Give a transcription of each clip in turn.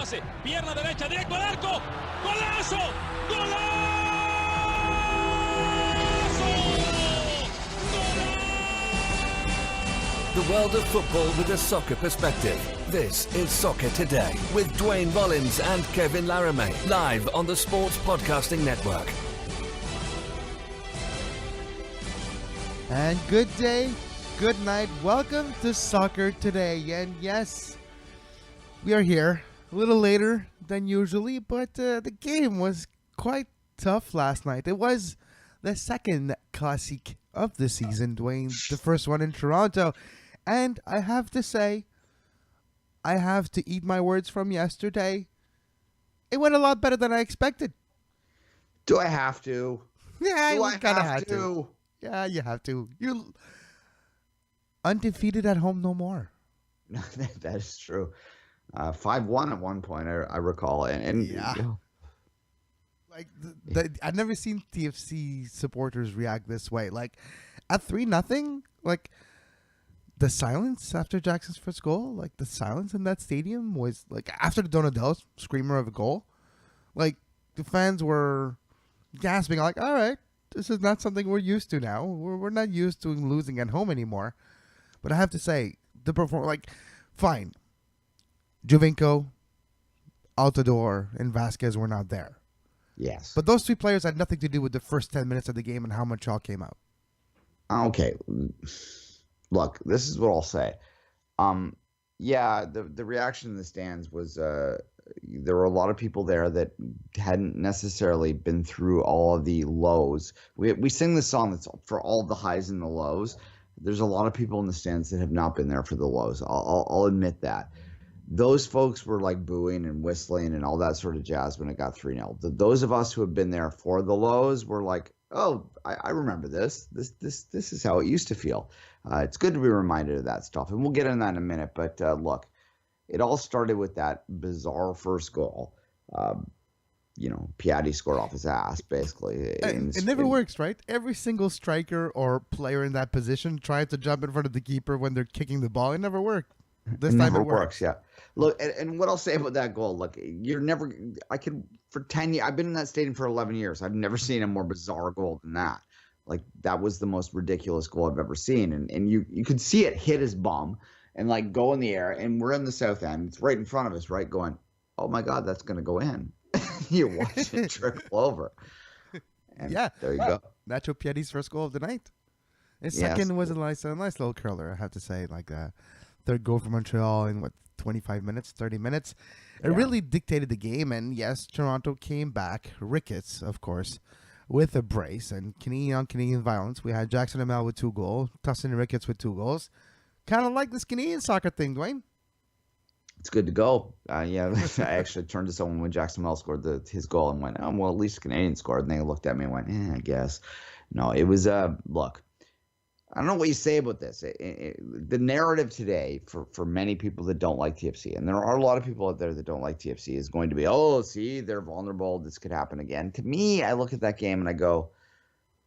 pase, pierna derecha, directo al arco, ¡golazo! ¡Golazo! The world of football with a soccer perspective. This is Soccer Today with Duane, Rollins and Kevin Laramee. Live on the Sports Podcasting Network. And good day, good night. Welcome to Soccer Today. And yes, we are here a little later than usually, but the game was quite tough last night. It was the second Classique of the season, Duane, the first one in Toronto. And I have to say, I have to eat my words from yesterday. It went a lot better than I expected. Do I have to? Yeah, Do I kind of have had to. Yeah, you have to. You're undefeated at home no more. That is true. 5-1 at one point, I recall. And yeah. You know. Like, I've never seen TFC supporters react this way. Like, at 3-0, like, the silence after Jackson's first goal, like, the silence in that stadium was, like, after the Donadell screamer of a goal, like, the fans were gasping, like, all right, this is not something we're used to now. We're not used to losing at home anymore. But I have to say, the performance, like, fine. Jovinko, Altidore, and Vasquez were not there. Yes. But those three players had nothing to do with the first 10 minutes of the game and how Montreal came out. Okay. Look, this is what I'll say. Yeah, the reaction in the stands was there were a lot of people there that hadn't necessarily been through all of the lows. We sing this song that's for all the highs and the lows. There's a lot of people in the stands that have not been there for the lows. I'll admit that. Those folks were like booing and whistling and all that sort of jazz when it got 3-0. Those of us who have been there for the lows were like, oh, I remember this. This is how it used to feel. It's good to be reminded of that stuff, and we'll get into that in a minute. But look, it all started with that bizarre first goal. Piatti scored off his ass, basically. It never works, right? Every single striker or player in that position tries to jump in front of the keeper when they're kicking the ball. It never worked. This time it works. Yeah. Look, and what I'll say about that goal, look, for 10 years, I've been in that stadium for 11 years. I've never seen a more bizarre goal than that. Like, that was the most ridiculous goal I've ever seen. And you could see it hit his bum and, like, go in the air. And we're in the south end. It's right in front of us, right? Going, oh, my God, that's going to go in. You watch it trickle over. And yeah. There you go. Nacho Pietti's first goal of the night. His second was a nice little curler, I have to say. Like, third goal for Montreal in, 25 minutes, 30 minutes. It really dictated the game. And, yes, Toronto came back. Ricketts, of course, with a brace. And Canadian violence. We had Jackson Amel with 2 goals. Tussin Ricketts with 2 goals. Kind of like this Canadian soccer thing, Duane. It's good to go. Yeah, I actually turned to someone when Jackson Amel scored his goal and went, oh, well, at least the Canadian scored. And they looked at me and went, I guess. No, it was, look. I don't know what you say about this. The narrative today for many people that don't like TFC, and there are a lot of people out there that don't like TFC, is going to be, oh, see, they're vulnerable. This could happen again. To me, I look at that game and I go,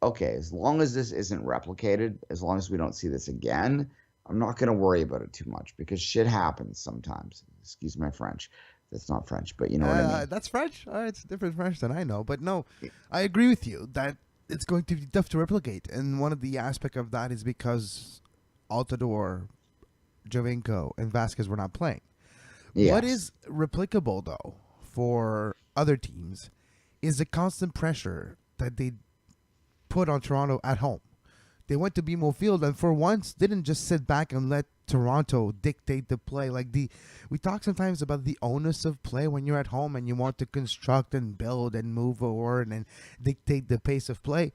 okay, as long as this isn't replicated, as long as we don't see this again, I'm not going to worry about it too much because shit happens sometimes. Excuse my French. That's not French, but you know what I mean. That's French? It's different French than I know. But no, I agree with you that it's going to be tough to replicate. And one of the aspects of that is because Altidore, Jovinko, and Vasquez were not playing. Yes. What is replicable, though, for other teams is the constant pressure that they put on Toronto at home. They went to BMO Field and for once didn't just sit back and let Toronto dictate the play. We talk sometimes about the onus of play when you're at home and you want to construct and build and move forward and dictate the pace of play.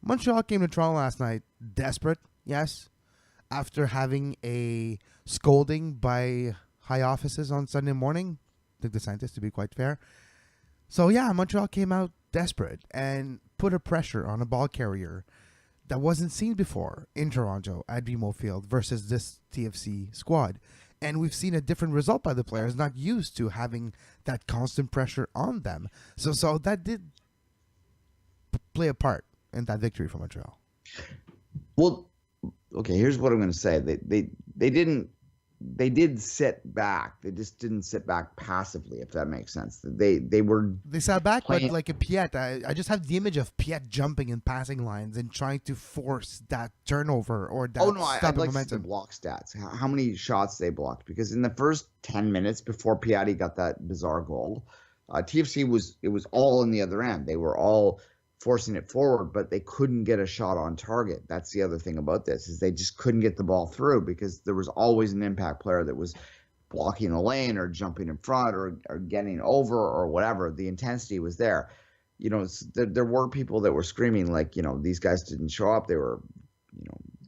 Montreal came to Toronto last night desperate, yes, after having a scolding by high offices on Sunday morning. I think the scientists, to be quite fair. So yeah, Montreal came out desperate and put a pressure on a ball carrier that wasn't seen before in Toronto at BMO Field versus this TFC squad. And we've seen a different result by the players, not used to having that constant pressure on them. So that did play a part in that victory for Montreal. Well, okay, here's what I'm going to say. They didn't they did sit back. They just didn't sit back passively, if that makes sense. They were They sat back, playing. but like a Piet, I just have the image of Piet jumping in passing lines and trying to force that turnover or that Oh no, I'd stopping like to see the momentum. block stats. How many shots they blocked? Because in the first 10 minutes before Piatti got that bizarre goal, TFC was all in the other end. They were all forcing it forward, but they couldn't get a shot on target. That's the other thing about this, is they just couldn't get the ball through because there was always an impact player that was blocking the lane or jumping in front or getting over or whatever. The intensity was there. There were people that were screaming like, these guys didn't show up. They were,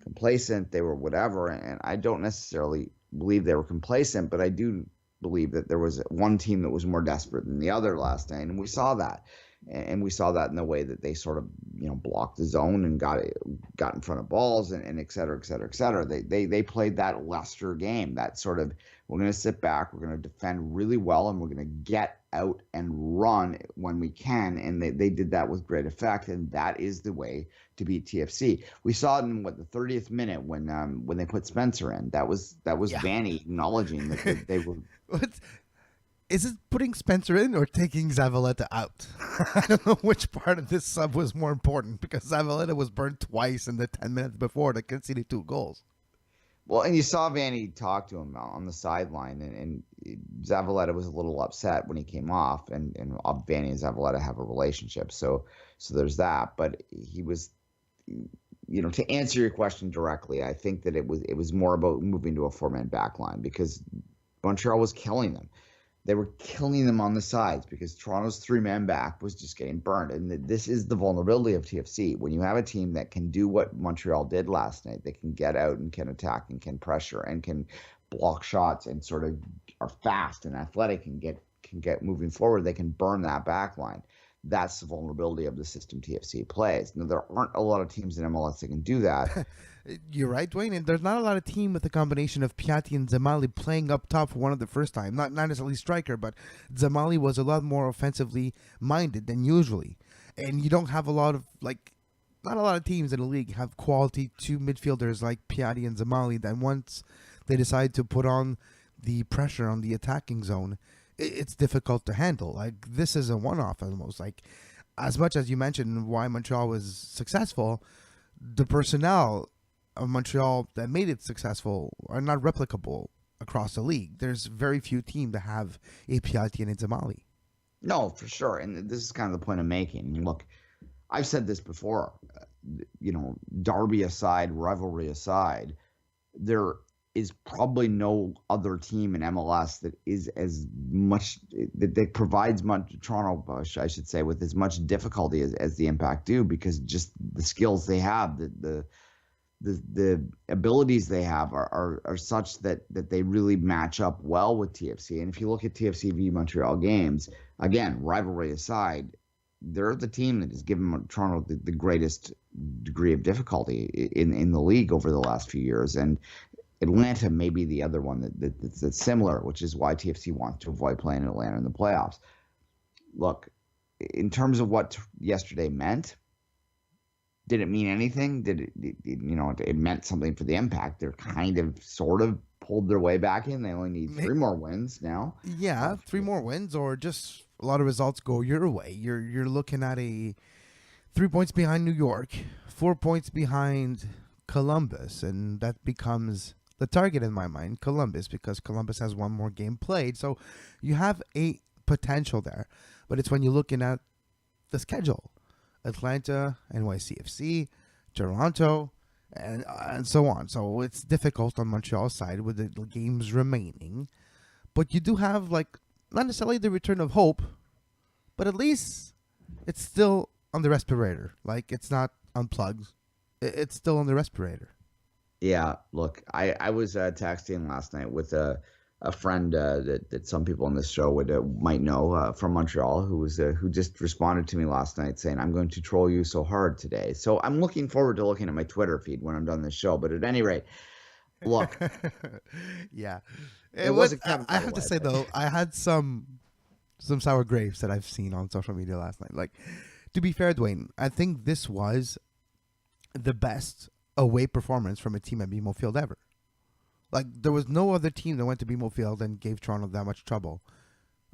complacent. They were whatever. And I don't necessarily believe they were complacent, but I do believe that there was one team that was more desperate than the other last night. And we saw that. And we saw that in the way that they sort of, blocked the zone and got in front of balls and et cetera, et cetera, et cetera. They played that Leicester game, that sort of, we're going to sit back, we're going to defend really well, and we're going to get out and run when we can. And they did that with great effect, and that is the way to beat TFC. We saw it in the 30th minute when they put Spencer in. That was Vanny acknowledging that they were. Is it putting Spencer in or taking Zavaleta out? I don't know which part of this sub was more important, because Zavaleta was burned twice in the 10 minutes before they conceded 2 goals. Well, and you saw Vanny talk to him on the sideline, and Zavaleta was a little upset when he came off, and Vanny and Zavaleta have a relationship, so there's that. But he was, to answer your question directly, I think that it was more about moving to a 4-man back line, because Montreal was killing them. They were killing them on the sides because Toronto's 3-man back was just getting burned. And this is the vulnerability of TFC. When you have a team that can do what Montreal did last night, they can get out and can attack and can pressure and can block shots and sort of are fast and athletic and can get moving forward, they can burn that back line. That's the vulnerability of the system TFC plays. Now, there aren't a lot of teams in MLS that can do that. You're right, Duane. And there's not a lot of team with a combination of Piatti and Zamali playing up top for one of the first time. Not necessarily striker, but Zamali was a lot more offensively minded than usually. And you don't have a lot of, not a lot of teams in the league have quality 2 midfielders like Piatti and Zamali that once they decide to put on the pressure on the attacking zone, it's difficult to handle. This is a one-off almost. As much as you mentioned why Montreal was successful, the personnel of Montreal that made it successful are not replicable across the league. There's very few teams that have a Piatti and a Zamali. No, for sure. And this is kind of the point I'm making. Look, I've said this before, derby aside, rivalry aside, there is probably no other team in MLS that is as much that provides Toronto, I should say, with as much difficulty as the Impact do, because just the skills they have, the abilities they have are such that they really match up well with TFC. And if you look at TFC v Montreal games, again, rivalry aside, they're the team that has given Toronto the greatest degree of difficulty in the league over the last few years. And Atlanta may be the other one that's similar, which is why TFC wants to avoid playing Atlanta in the playoffs. Look, in terms of what yesterday meant, did it mean anything? Did it meant something for the Impact? They're kind of sort of pulled their way back in. They only need 3 more wins now. Yeah, 3 more wins, or just a lot of results go your way. You're looking at 3 points behind New York, 4 points behind Columbus, and that becomes the target in my mind, Columbus, because Columbus has 1 more game played. So you have a potential there. But it's when you're looking at the schedule. Atlanta, NYCFC, Toronto, and so on. So it's difficult on Montreal's side with the games remaining. But you do have, not necessarily the return of hope, but at least it's still on the respirator. It's not unplugged. It's still on the respirator. Yeah, look, I was texting last night with a friend that some people on this show might know from Montreal, who just responded to me last night saying, "I'm going to troll you so hard today." So I'm looking forward to looking at my Twitter feed when I'm done this show. But at any rate, look, yeah, it was. I have to say though, I had some sour grapes that I've seen on social media last night. To be fair, Duane, I think this was the best away performance from a team at BMO Field ever. Like, there was no other team that went to BMO Field and gave Toronto that much trouble.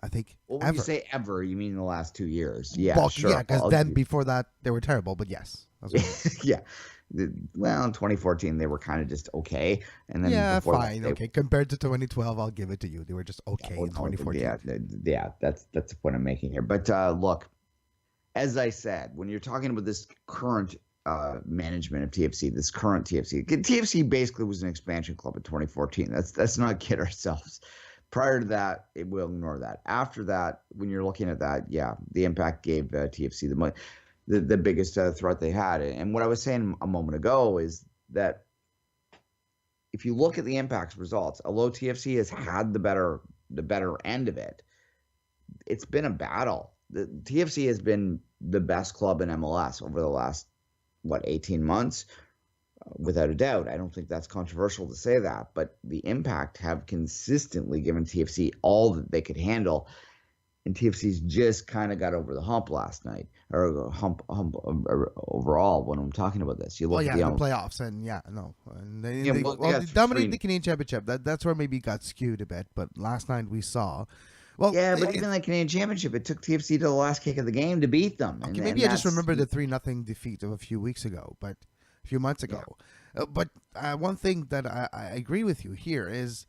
I think Well, when ever. you say ever, you mean in the last 2 years? Yeah, Well, sure. yeah, because then before that they were terrible. But yes, that's what I mean. Yeah. Well, in 2014 they were kind of just okay, and then Yeah, before fine, that, okay. Compared to 2012, I'll give it to you. They were just okay in no, 2014. yeah, that's the point I'm making here. But look, as I said, when you're talking about this current management of TFC, this current TFC basically was an expansion club in 2014. Let's not kid ourselves. Prior to that, we'll ignore that. After that, when you're looking at that, yeah, the Impact gave TFC the biggest threat they had. And what I was saying a moment ago is that if you look at the Impact's results, although TFC has had the better end of it, it's been a battle. The TFC has been the best club in MLS over the last 18 months, without a doubt. I don't think that's controversial to say that, but the Impact have consistently given TFC all that they could handle, and TFC's just kind of got over the hump last night, or hump overall. When I'm talking about this, you look Well, at yeah, the playoffs, and they got dominated three. the Canadian Championship. That's where maybe it got skewed a bit. But last night we saw, well, Yeah, but even the Canadian Championship, it took TFC to the last kick of the game to beat them. okay, maybe I just remember the 3-0 defeat of a few weeks ago, but a few months ago. But one thing that I agree with you here is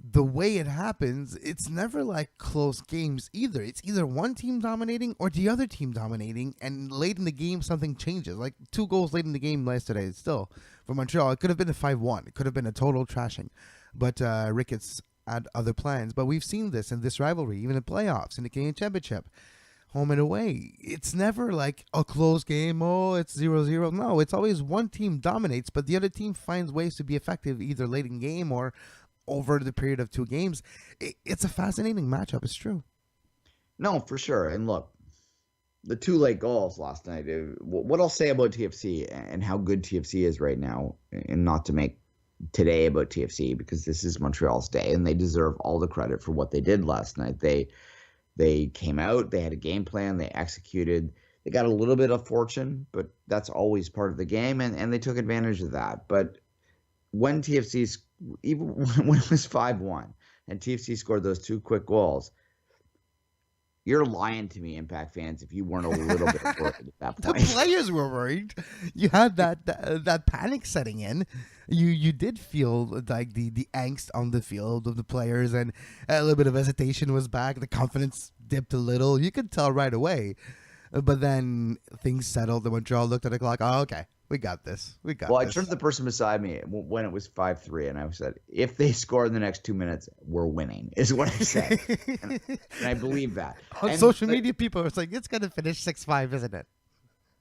the way it happens. It's never like close games either. It's either one team dominating or the other team dominating, and late in the game something changes. Like 2 goals late in the game yesterday, still for Montreal, it could have been a 5-1. It could have been a total trashing, but Ricketts had other plans. But we've seen this in this rivalry, even in playoffs, in the Canadian Championship, home and away. It's never like a close game. Oh, it's 0-0. No, it's always one team dominates, but the other team finds ways to be effective either late in game or over the period of 2 games. It's a fascinating matchup. It's true. No, for sure. And look, the 2 late goals last night. What I'll say about TFC and how good TFC is right now, and not to make today about TFC, because this is Montreal's day and they deserve all the credit for what they did last night. They came out, they had a game plan, they executed, they got a little bit of fortune, but that's always part of the game, and they took advantage of that. But when even when it was 5-1 and TFC scored those 2 quick goals, you're lying to me, Impact fans, if you weren't a little bit worried at that The point. players were worried. You had that panic setting in. You did feel like the angst on the field of the players, and a little bit of hesitation was back. The confidence dipped a little. You could tell right away. But then things settled. The Montreal looked at the clock. Oh, okay. We got this. Well, I turned to the person beside me when it was 5-3, and I said, if they score in the next 2 minutes, we're winning, is what I said. and I believe that. On social media, people are like, it's going to finish 6-5, isn't it?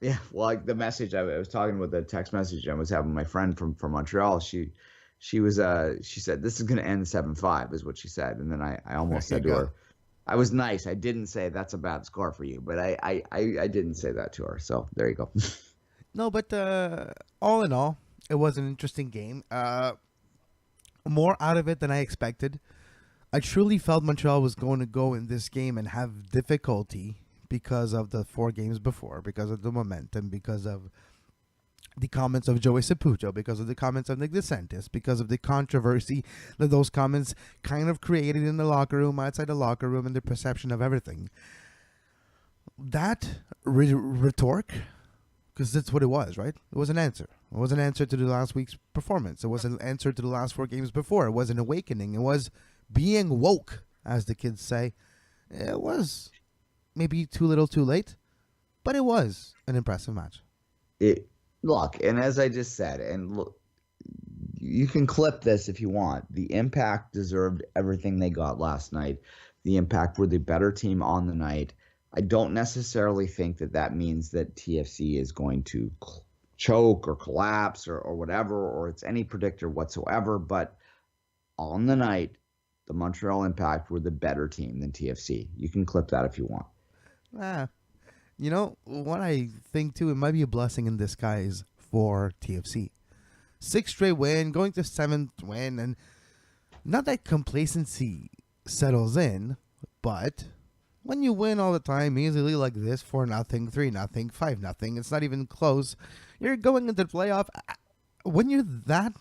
Yeah, well, like the message, I was talking with the text message I was having my friend from Montreal. She said, this is going to end 7-5, is what she said. And then I almost said to her, I was nice. I didn't say that's a bad score for you, but I didn't say that to her. So there you go. No, but all in all, it was an interesting game. More out of it than I expected. I truly felt Montreal was going to go in this game and have difficulty because of the 4 games before, because of the momentum, because of the comments of Joey Saputo, because of the comments of Nick DeSantis, because of the controversy that those comments kind of created in the locker room, outside the locker room, and the perception of everything. That rhetoric, because that's what it was, right? It was an answer. It was an answer to the last week's performance. It was an answer to the last 4 games before. It was an awakening. It was being woke, as the kids say. It was maybe too little too late, but it was an impressive match. Look, and as I just said, and look, you can clip this if you want. The Impact deserved everything they got last night. The Impact were the better team on the night. I don't necessarily think that means that TFC is going to choke or collapse or whatever, or it's any predictor whatsoever. But on the night, the Montreal Impact were the better team than TFC. You can clip that if you want. You know, what I think, too, it might be a blessing in disguise for TFC. 6th straight win, going to 7th win, and not that complacency settles in, but when you win all the time easily like this, 4-0, 3-0, 5-0, it's not even close. You're going into the playoff. when you're that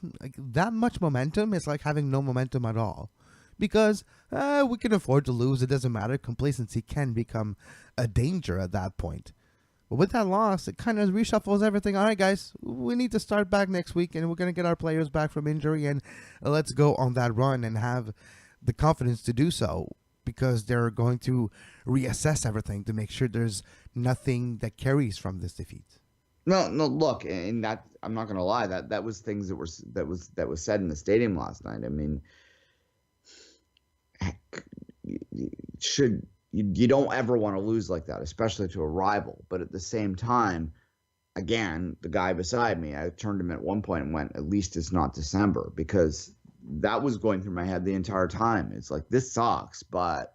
much momentum, it's like having no momentum at all. Because we can afford to lose. It doesn't matter. Complacency can become a danger at that point. But with that loss, it kind of reshuffles everything. All right, guys, we need to start back next week, and we're going to get our players back from injury, and let's go on that run and have the confidence to do so, because they're going to reassess everything to make sure there's nothing that carries from this defeat. No, look, and that I'm not going to lie, that was things that was said in the stadium last night. I mean, you don't ever want to lose like that, especially to a rival. But at the same time, again, the guy beside me, I turned him at one point and went, at least it's not December, because that was going through my head the entire time. It's like, this sucks, but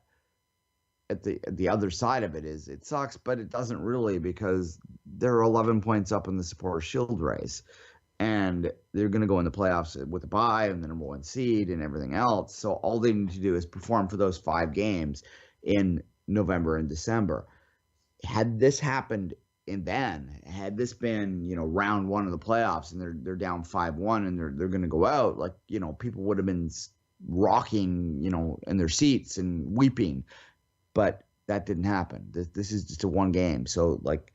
at the other side of it is, it sucks, but it doesn't really, because they're 11 points up in the Supporter Shield race, and they're going to go in the playoffs with a bye and the number one seed and everything else. So all they need to do is perform for those 5 games in November and December. Had this happened had this been, round 1 of the playoffs and they're down 5-1 and they're going to go out, like, people would have been rocking, in their seats and weeping. But that didn't happen. This is just a one game. So, like,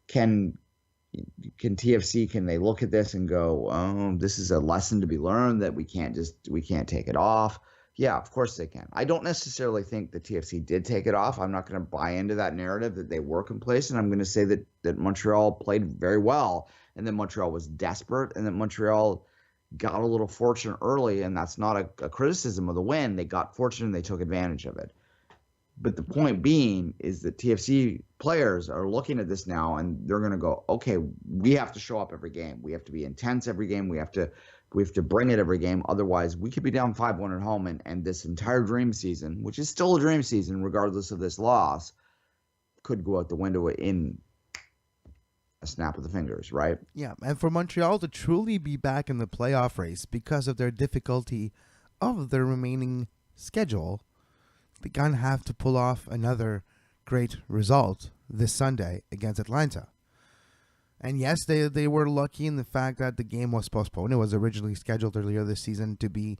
can TFC, can they look at this and go, oh, this is a lesson to be learned, that we can't take it off? Yeah, of course they can. I don't necessarily think the TFC did take it off. I'm not going to buy into that narrative that they were complacent. I'm going to say that Montreal played very well, and that Montreal was desperate, and that Montreal got a little fortunate early, and that's not a criticism of the win. They got fortunate and they took advantage of it. But the point being is that TFC players are looking at this now, and they're going to go, okay, we have to show up every game. We have to be intense every game. We have to bring it every game. Otherwise, we could be down 5-1 at home, and this entire dream season, which is still a dream season regardless of this loss, could go out the window in a snap of the fingers, right? Yeah, and for Montreal to truly be back in the playoff race because of their difficulty of their remaining schedule, they're going to have to pull off another great result this Sunday against Atlanta. And yes, they were lucky in the fact that the game was postponed. It was originally scheduled earlier this season to be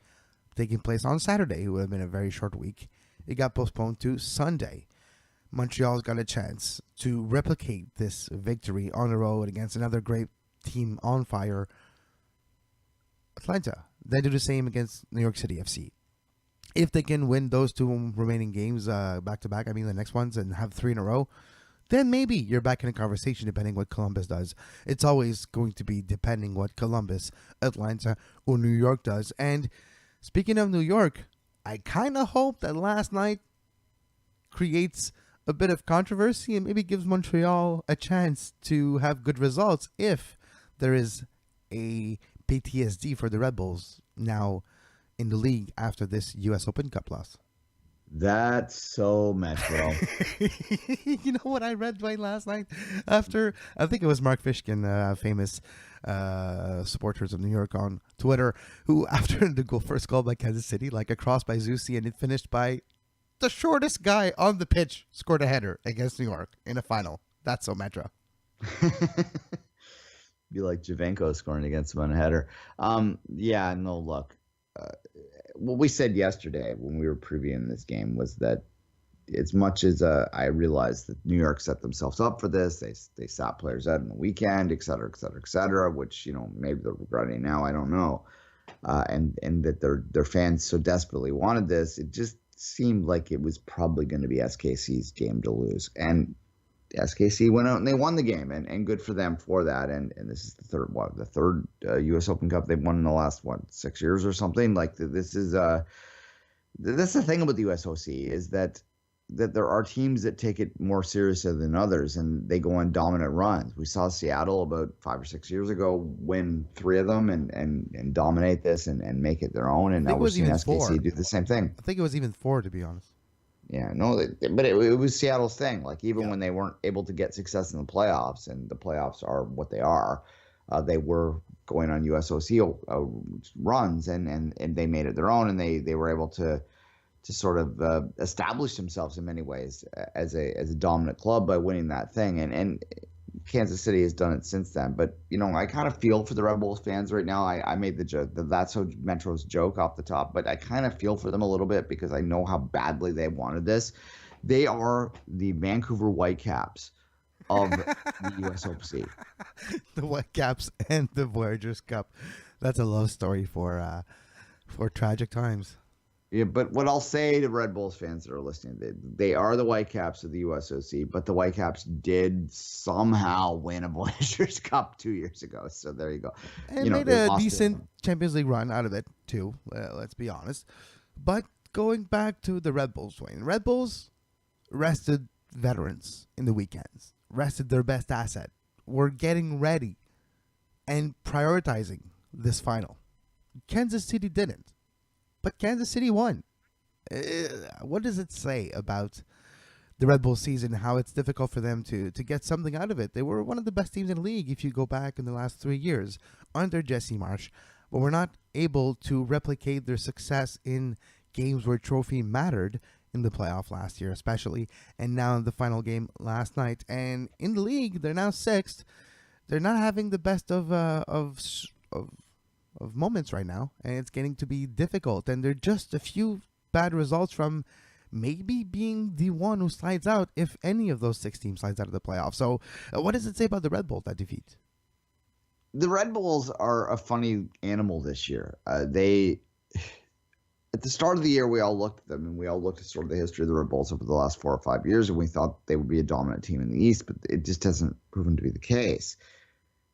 taking place on Saturday. It would have been a very short week. It got postponed to Sunday. Montreal's got a chance to replicate this victory on the road against another great team on fire, Atlanta. Then do the same against New York City FC. If they can win those 2 remaining games back-to-back, the next ones, and have 3 in a row, then maybe you're back in a conversation depending what Columbus does. It's always going to be depending what Columbus, Atlanta, or New York does. And speaking of New York, I kind of hope that last night creates a bit of controversy and maybe gives Montreal a chance to have good results if there is a PTSD for the Red Bulls now in the league after this U.S. Open Cup loss. That's so Metro. You know what I read, Duane, last night? After, I think it was Mark Fishkin, famous supporters of New York on Twitter, who after the first goal by Kansas City, like a cross by Zusi, and it finished by the shortest guy on the pitch, scored a header against New York in a final. That's so Metro. Be like Javenko scoring against him on a header. Yeah, no, look. What we said yesterday when we were previewing this game was that as much as I realized that New York set themselves up for this, they sat players out on the weekend, et cetera, which, maybe they're regretting now, I don't know. And that their fans so desperately wanted this, it just seemed like it was probably going to be SKC's game to lose. And SKC went out and they won the game, and good for them for that. And this is the third U.S. Open Cup they've won in the last 6 years or something. Like, this is that's the thing about the USOC, is that there are teams that take it more seriously than others, and they go on dominant runs. We saw Seattle about 5 or 6 years ago win 3 of them and dominate this and make it their own. And now we're seeing SKC do the same thing. I think it was even 4, to be honest. Yeah, no, but it was Seattle's thing. Like, even when they weren't able to get success in the playoffs, and the playoffs are what they are, they were going on USOC runs, and they made it their own, and they were able to sort of establish themselves in many ways as a dominant club by winning that thing. And Kansas City has done it since then. But, I kind of feel for the Red Bulls fans right now. I made the joke, that's so Metro's joke off the top, but I kind of feel for them a little bit because I know how badly they wanted this. They are the Vancouver Whitecaps of the USOC. The Whitecaps and the Voyageurs Cup. That's a love story for tragic times. Yeah, but what I'll say to Red Bulls fans that are listening, they are the Whitecaps of the USOC, but the Whitecaps did somehow win a Voyageurs Cup 2 years ago. So there you go. And made a decent Champions League run out of it, too. Let's be honest. But going back to the Red Bulls, Duane. Red Bulls rested veterans in the weekends, rested their best asset. We're getting ready and prioritizing this final. Kansas City didn't. But Kansas City won. What does it say about the Red Bull season, how it's difficult for them to get something out of it? They were one of the best teams in the league if you go back in the last 3 years under Jesse Marsch, but were not able to replicate their success in games where trophy mattered in the playoff last year especially, and now in the final game last night. And in the league, they're now 6th. They're not having the best of moments right now, and it's getting to be difficult, and they're just a few bad results from maybe being the one who slides out if any of those 6 teams slides out of the playoffs. So what does it say about the Red Bulls, that defeat? The Red Bulls are a funny animal this year. At the start of the year, we all looked at them, and we all looked at sort of the history of the Red Bulls over the last 4 or 5 years, and we thought they would be a dominant team in the East, but it just hasn't proven to be the case.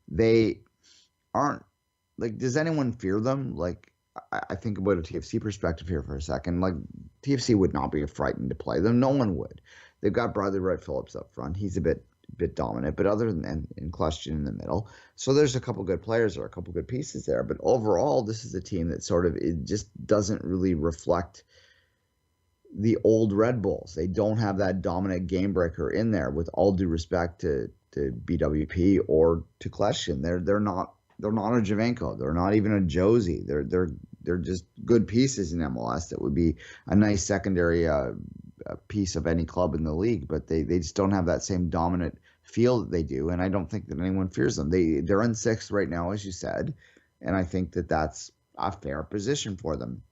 They aren't. Like, does anyone fear them? Like, I think about a TFC perspective here for a second. Like, TFC would not be frightened to play them. No one would. They've got Bradley Wright Phillips up front. He's a bit dominant, but other than that, in question in the middle. So there's a couple good players or a couple good pieces there. But overall, this is a team that sort of it just doesn't really reflect the old Red Bulls. They don't have that dominant game breaker in there. With all due respect to BWP or to Classique, they're not a Javenko. They're not even a Josie. They're just good pieces in MLS that would be a nice secondary piece of any club in the league. But they just don't have that same dominant feel that they do. And I don't think that anyone fears them. They're in 6th right now, as you said, and I think that that's a fair position for them.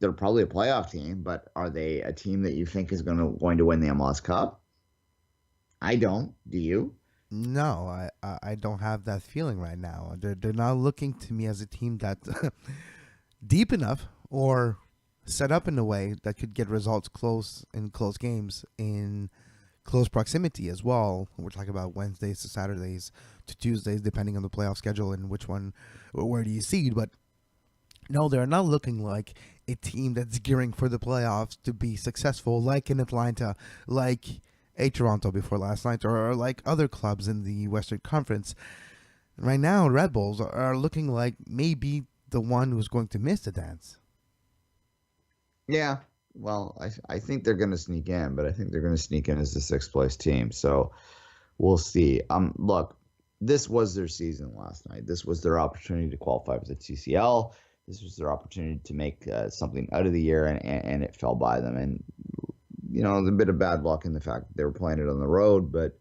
They're probably a playoff team, but are they a team that you think is going to win the MLS Cup? I don't. Do you? No, I don't have that feeling right now. They're not looking to me as a team that's deep enough or set up in a way that could get results close in close games in close proximity as well. We're talking about Wednesdays to Saturdays to Tuesdays, depending on the playoff schedule and where do you seed. But no, they're not looking like a team that's gearing for the playoffs to be successful, like in Atlanta, like a Toronto before last night, or like other clubs in the Western Conference. Right now, Red Bulls are looking like maybe the one who's going to miss the dance. Yeah, well, I think they're going to sneak in, but I think they're going to sneak in as the 6th place team. So we'll see. Look, this was their season last night. This was their opportunity to qualify for the TCL. This was their opportunity to make something out of the year, and it fell by them. And a bit of bad luck in the fact that they were playing it on the road, but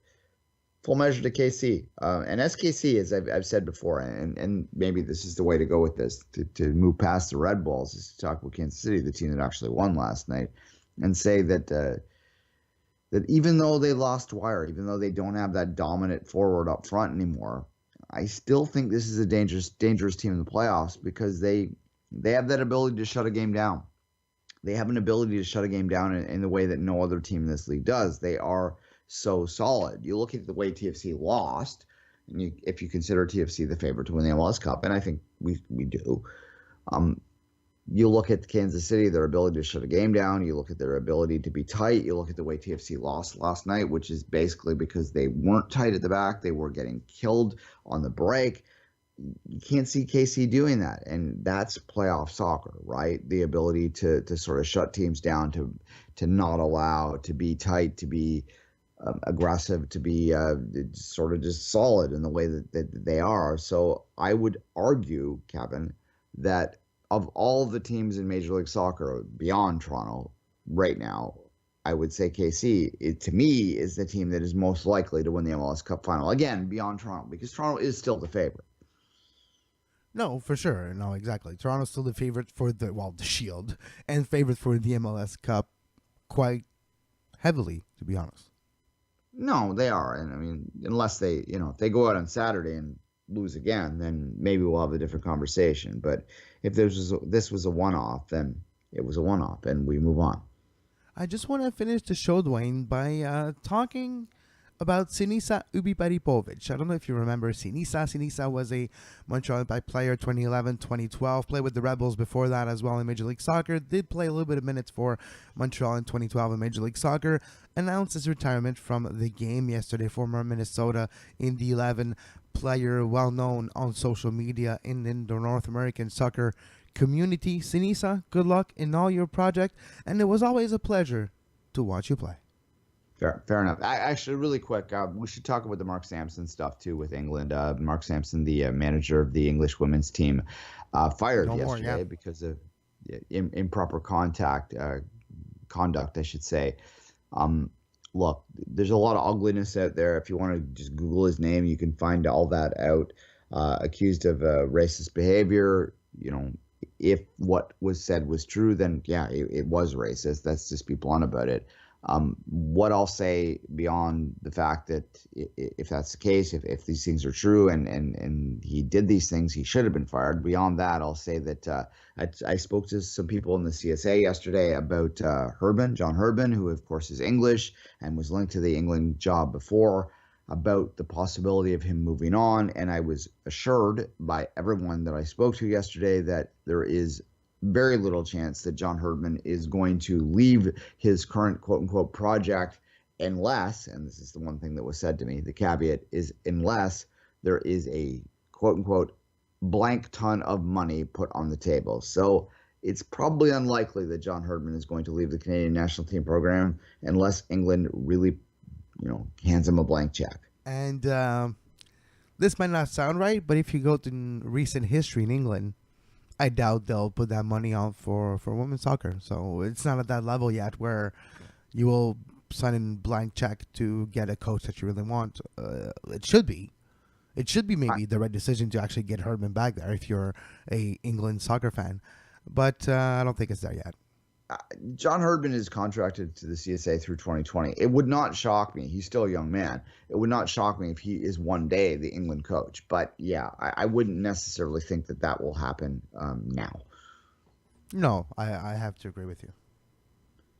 full measure to KC. And SKC, as I've said before, and maybe this is the way to go with this, to move past the Red Bulls, is to talk about Kansas City, the team that actually won last night, and say that that even though they lost Dwyer, even though they don't have that dominant forward up front anymore, I still think this is a dangerous team in the playoffs because they have that ability to shut a game down. They have an ability to shut a game down in the way that no other team in this league does. They are so solid. You look at the way TFC lost, and if you consider TFC the favorite to win the MLS Cup, and I think we do, you look at Kansas City, their ability to shut a game down. You look at their ability to be tight. You look at the way TFC lost last night, which is basically because they weren't tight at the back. They were getting killed on the break. You can't see KC doing that, and that's playoff soccer, right? The ability to sort of shut teams down, to not allow, to be tight, to be aggressive, to be sort of just solid in the way that they are. So I would argue, Kevin, that of all the teams in Major League Soccer beyond Toronto right now, I would say KC, to me, is the team that is most likely to win the MLS Cup final. Again, beyond Toronto, because Toronto is still the favorite. No, for sure. No, exactly. Toronto's still the favorite for the Shield, and favorite for the MLS Cup quite heavily, to be honest. No, they are. And I mean, unless they, if they go out on Saturday and lose again, then maybe we'll have a different conversation. But if this was a one-off, then it was a one-off, and we move on. I just want to finish the show, Duane, by talking about Sinisa Ubiparipovic. I don't know if you remember Sinisa. Sinisa was a Montreal Impact player 2011-2012. Played with the Rebels before that as well in Major League Soccer. Did play a little bit of minutes for Montreal in 2012 in Major League Soccer. Announced his retirement from the game yesterday. Former Minnesota Indy 11 player, well known on social media in the North American soccer community. Sinisa, good luck in all your project, and it was always a pleasure to watch you play. Fair enough. Actually, really quick, we should talk about the Mark Sampson stuff too with England. Mark Sampson, the manager of the English women's team, fired yesterday because of improper conduct, I should say. Look, there's a lot of ugliness out there. If you want to just Google his name, you can find all that out. Accused of racist behavior, if what was said was true, then yeah, it was racist. Let's just be blunt about it. What I'll say beyond the fact that if that's the case, if these things are true and he did these things, he should have been fired. Beyond that, I'll say that I spoke to some people in the CSA yesterday about John Herdman, who of course is English and was linked to the England job before, about the possibility of him moving on. And I was assured by everyone that I spoke to yesterday that there is very little chance that John Herdman is going to leave his current quote-unquote project unless, and this is the one thing that was said to me, the caveat is unless there is a quote-unquote blank ton of money put on the table. So it's probably unlikely that John Herdman is going to leave the Canadian national team program unless England really, hands him a blank check. And this might not sound right, but if you go to recent history in England, I doubt they'll put that money out for women's soccer. So it's not at that level yet where you will sign a blank check to get a coach that you really want. It should be. It should be maybe the right decision to actually get Herdman back there if you're a England soccer fan. But I don't think it's there yet. John Herdman is contracted to the CSA through 2020. It would not shock me. He's still a young man. It would not shock me if he is one day the England coach. But yeah, I wouldn't necessarily think that will happen now. No, I have to agree with you.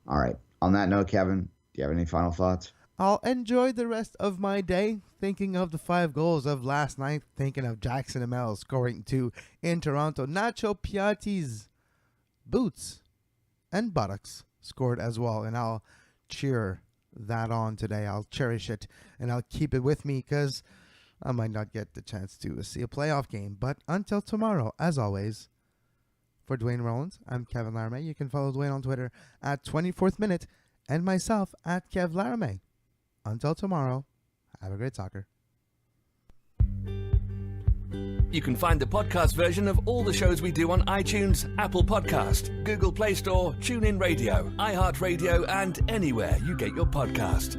All right. On that note, Kevin, do you have any final thoughts? I'll enjoy the rest of my day thinking of the 5 goals of last night, thinking of Jackson Amell scoring 2 in Toronto. Nacho Piatti's boots and buttocks scored as well, and I'll cheer that on today. I'll cherish it, and I'll keep it with me because I might not get the chance to see a playoff game. But until tomorrow, as always, for Duane Rollins, I'm Kevin Laramee. You can follow Duane on Twitter at 24th Minute and myself at Kev Laramee. Until tomorrow, have a great soccer. You can find the podcast version of all the shows we do on iTunes, Apple Podcast, Google Play Store, TuneIn Radio, iHeartRadio, and anywhere you get your podcast.